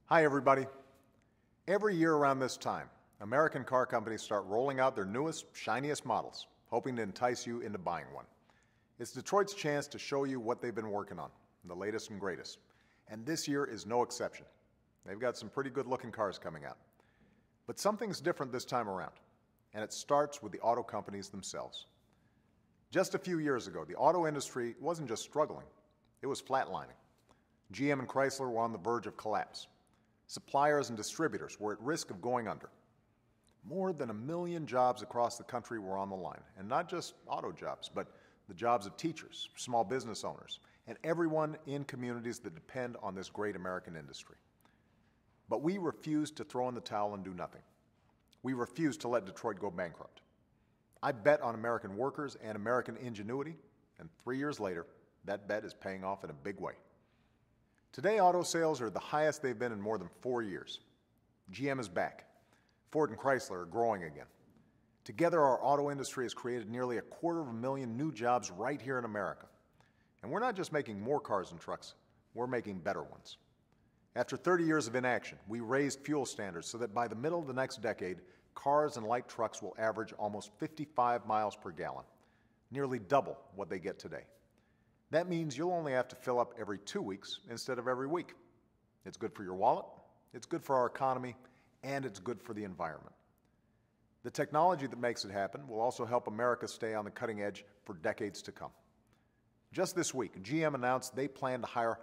Hi, everybody. Every year around this time, American car companies start rolling out their newest, shiniest models, hoping to entice you into buying one. It's Detroit's chance to show you what they've been working on, the latest and greatest. And this year is no exception. They've got some pretty good-looking cars coming out. But something's different this time around, and it starts with the auto companies themselves. Just a few years ago, the auto industry wasn't just struggling, it was flatlining. GM and Chrysler were on the verge of collapse. Suppliers and distributors were at risk of going under. More than 1 million jobs across the country were on the line, and not just auto jobs, but the jobs of teachers, small business owners, and everyone in communities that depend on this great American industry. But we refused to throw in the towel and do nothing. We refused to let Detroit go bankrupt. I bet on American workers and American ingenuity, and 3 years later, that bet is paying off in a big way. Today, auto sales are the highest they've been in more than 4 years. GM is back. Ford and Chrysler are growing again. Together, our auto industry has created nearly 250,000 new jobs right here in America. And we're not just making more cars and trucks, we're making better ones. After 30 years of inaction, we raised fuel standards so that by the middle of the next decade, cars and light trucks will average almost 55 miles per gallon, nearly double what they get today. That means you'll only have to fill up every 2 weeks instead of every week. It's good for your wallet, it's good for our economy, and it's good for the environment. The technology that makes it happen will also help America stay on the cutting edge for decades to come. Just this week, GM announced they plan to hire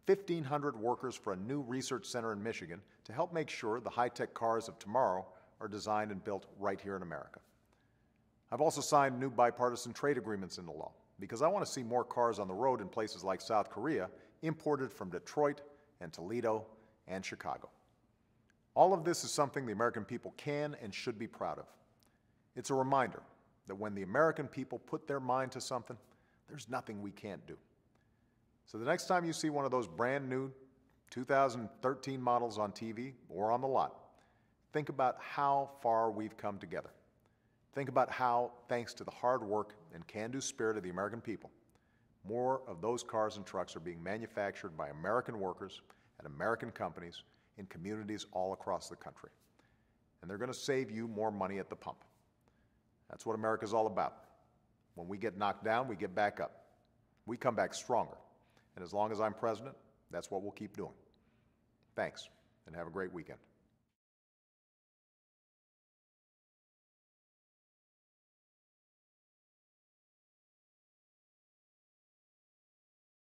1,500 workers for a new research center in Michigan to help make sure the high-tech cars of tomorrow are designed and built right here in America. I've also signed new bipartisan trade agreements into law because I want to see more cars on the road in places like South Korea imported from Detroit and Toledo and Chicago. All of this is something the American people can and should be proud of. It's a reminder that when the American people put their mind to something, there's nothing we can't do. So the next time you see one of those brand new 2013 models on TV or on the lot, think about how far we've come together. Think about how, thanks to the hard work and can-do spirit of the American people, more of those cars and trucks are being manufactured by American workers at American companies in communities all across the country. And they're going to save you more money at the pump. That's what America's all about. When we get knocked down, we get back up. We come back stronger. And as long as I'm president, that's what we'll keep doing. Thanks, and have a great weekend.